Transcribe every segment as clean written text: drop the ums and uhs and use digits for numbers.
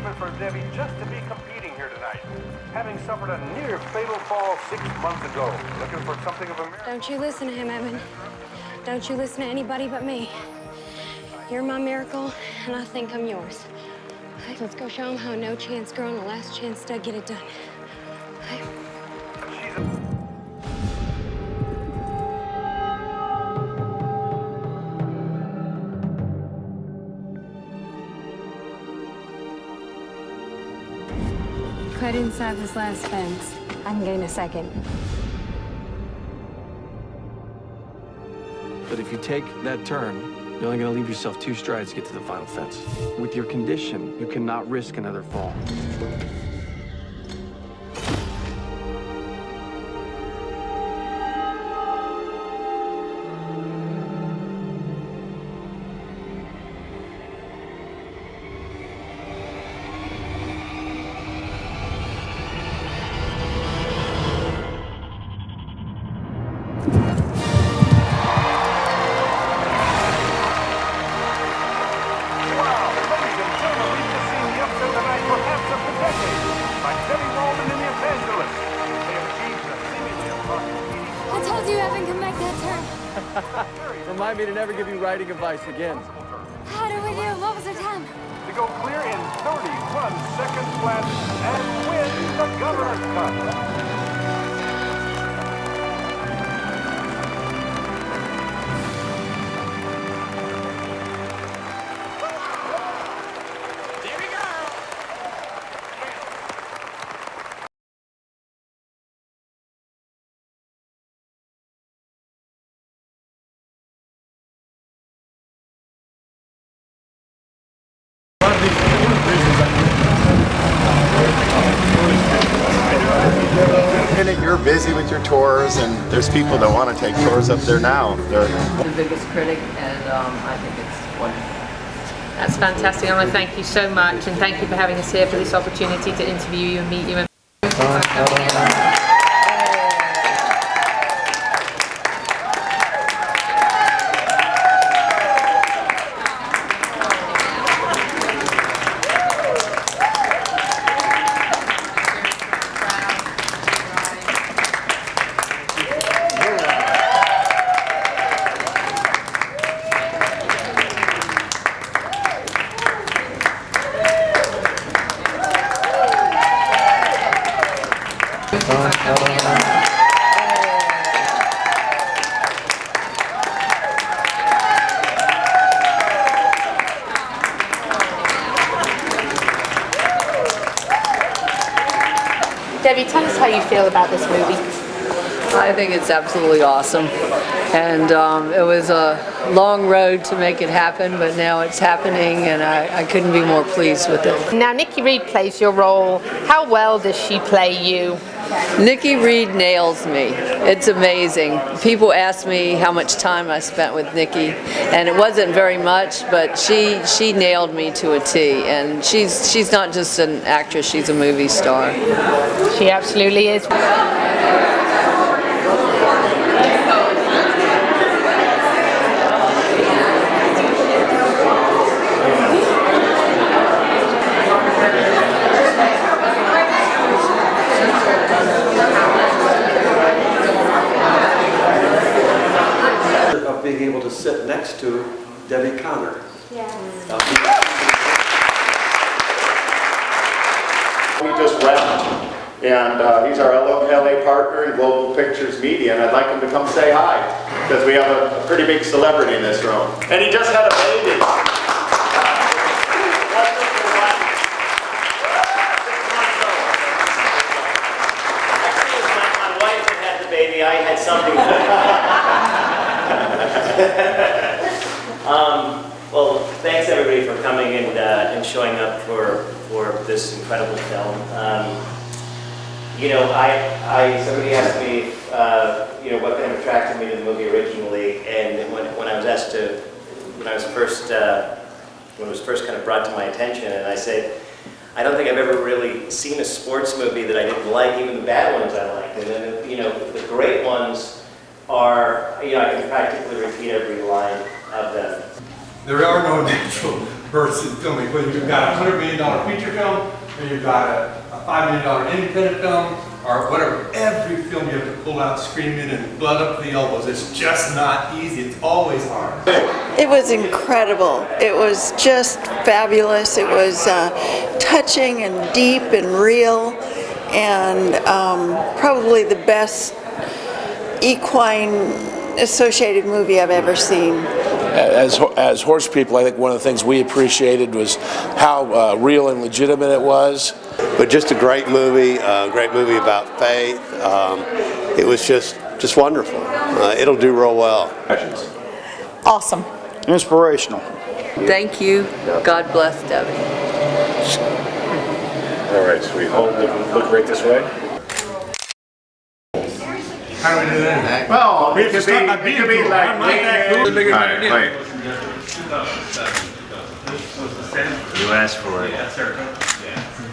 excitement for Debbie just to be competing here tonight, having suffered a near-fatal fall 6 months ago, looking for something of a miracle. Don't you listen to him, Evan. Don't you listen to anybody but me. You're my miracle, and I think I'm yours. Hey, let's go show him how a no-chance girl and a last-chance stud get it done. Hey. Cut inside this last fence. I can gain a second. But if you take that turn, you're only going to leave yourself 2 strides to get to the final fence. With your condition, you cannot risk another fall. Remind me to never give you riding advice again. How did we do? What was our time? To go clear in 31 seconds flat and win the Governor's Cup. You're busy with your tours, and there's people that want to take tours up there now. They're the biggest critic, and I think it's wonderful. That's fantastic. I want to thank you so much, and thank you for having us here for this opportunity to interview you and meet you. Debbie, tell us how you feel about this movie. I think it's absolutely awesome, and it was a long road to make it happen, but now it's happening, and I couldn't be more pleased with it. Now, Nikki Reed plays your role. How well does she play you? Nikki Reed nails me. It's amazing. People ask me how much time I spent with Nikki, and it wasn't very much, but she nailed me to a T. And she's not just an actress; she's a movie star. She absolutely is. Being able to sit next to Debbie Connor. Yeah. We just wrapped, and he's our LA partner in Global Pictures Media, and I'd like him to come say hi, because we have a pretty big celebrity in this room. And he just had a baby. My wife had the baby, I had something. Well, thanks everybody for coming and showing up for this incredible film. You know, somebody asked me, you know, what kind of attracted me to the movie originally, and when I was asked to, when it was first kind of brought to my attention, and I said, I don't think I've ever really seen a sports movie that I didn't like. Even the bad ones I liked, and then you know, the great ones are, you know, I can practically repeat every line of them. There are no natural versus filming. Whether you've got a $100 million feature film, or you've got a $5 million independent film, or whatever, every film you have to pull out screaming and blood up to the elbows. It's just not easy. It's always hard. It was incredible. It was just fabulous. It was touching and deep and real, and probably the best equine associated movie I've ever seen. As horse people, I think one of the things we appreciated was how real and legitimate it was. But just a great movie about faith. It was just wonderful. It'll do real well. Awesome. Inspirational. Thank you. God bless Debbie. All right, sweet. Look right this way. How do we do that? Well, it could be like... Alright, You asked for it.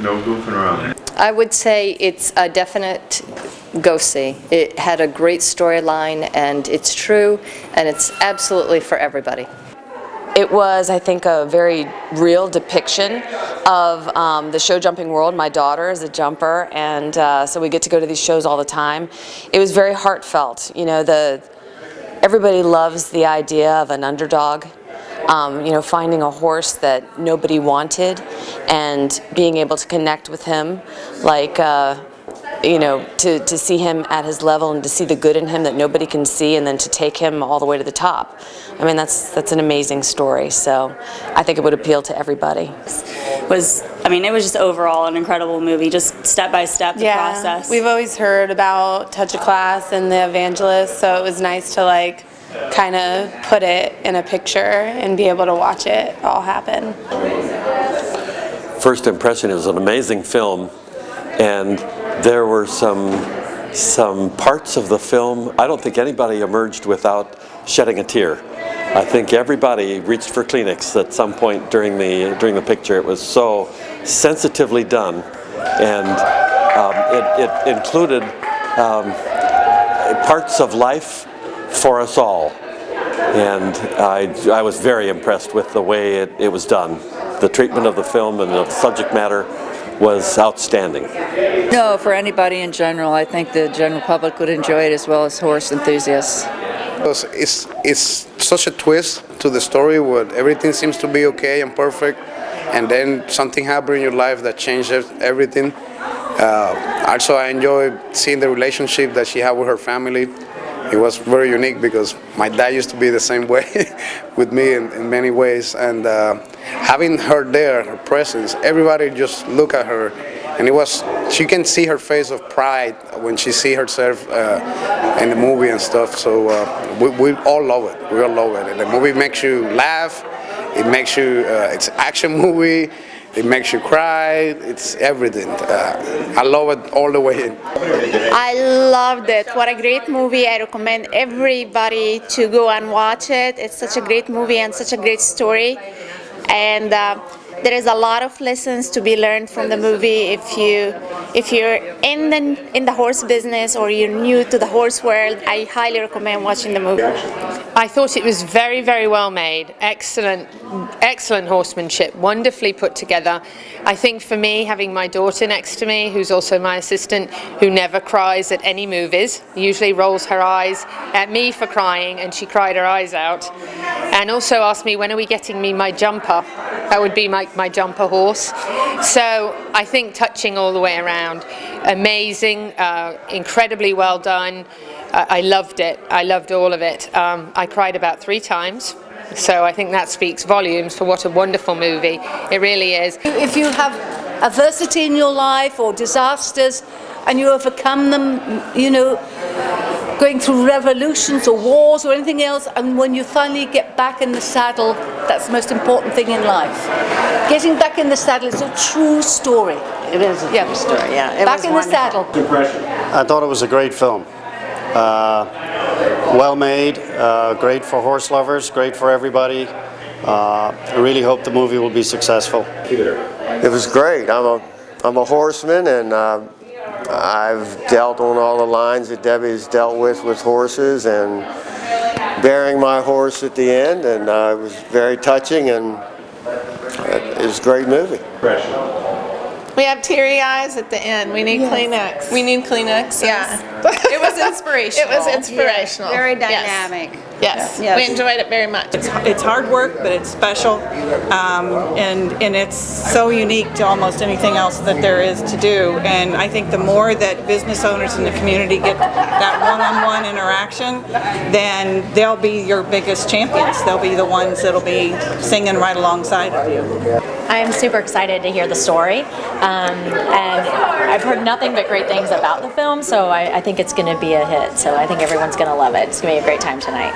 no goofing around. I would say it's a definite go-see. It had a great storyline, and it's true, and it's absolutely for everybody. It was, I think, a very real depiction of the show jumping world. My daughter is a jumper, and so we get to go to these shows all the time. It was very heartfelt. You know, everybody loves the idea of an underdog. You know, finding a horse that nobody wanted and being able to connect with him, like, you know, to see him at his level and to see the good in him that nobody can see, and then to take him all the way to the top. I mean, that's an amazing story, so I think it would appeal to everybody. It was just overall an incredible movie, just step by step, the process. We've always heard about Touch of Class and The Evangelist, so it was nice to like kind of put it in a picture and be able to watch it all happen. First impression, it was an amazing film, and there were some parts of the film, I don't think anybody emerged without shedding a tear. I think everybody reached for Kleenex at some point during the picture. It was so sensitively done, and it included parts of life for us all. And I was very impressed with the way it was done. The treatment of the film and the subject matter was outstanding. No, for anybody in general, I think the general public would enjoy it as well as horse enthusiasts. It's such a twist to the story where everything seems to be okay and perfect, and then something happened in your life that changes everything. Also, I enjoyed seeing the relationship that she had with her family. It was very unique because my dad used to be the same way with me in many ways, and having her there, her presence, everybody just look at her, and she can see her face of pride when she see herself in the movie and stuff. So we all love it. We all love it. And the movie makes you laugh. It makes you. It's an action movie. It makes you cry. It's everything. I love it all the way in. I loved it. What a great movie. I recommend everybody to go and watch it. It's such a great movie and such a great story. And there is a lot of lessons to be learned from the movie if you're in the horse business or you're new to the horse world. I highly recommend watching the movie. I thought it was very, very well made. Excellent horsemanship, wonderfully put together. I think for me, having my daughter next to me, who's also my assistant, who never cries at any movies, usually rolls her eyes at me for crying, and she cried her eyes out. And also asked me, when are we getting me my jumper? That would be my jumper horse. So I think touching all the way around. Amazing, incredibly well done. I loved it. I loved all of it. I cried about 3 times. So I think that speaks volumes for what a wonderful movie it really is. If you have adversity in your life or disasters and you overcome them, you know, going through revolutions or wars or anything else, and when you finally get back in the saddle, that's the most important thing in life. Getting back in the saddle is a true story. It is a true story, yeah. Back in the saddle. I thought it was a great film. Well made, great for horse lovers, great for everybody. I really hope the movie will be successful. It was great. I'm a horseman, and I've dealt on all the lines that Debbie's dealt with horses, and bearing my horse at the end, and it was very touching, and It was a great movie. We have teary eyes at the end. We need Kleenex. We need Kleenex. Yeah. It was inspirational. It was inspirational. Very dynamic. Yes. We enjoyed it very much. It's hard work, but it's special, and it's so unique to almost anything else that there is to do. And I think the more that business owners in the community get that one-on-one interaction, then they'll be your biggest champions. They'll be the ones that'll be singing right alongside of you. I'm super excited to hear the story, and I've heard nothing but great things about the film, so I think it's going to be a hit. So I think everyone's going to love it. It's going to be a great time tonight.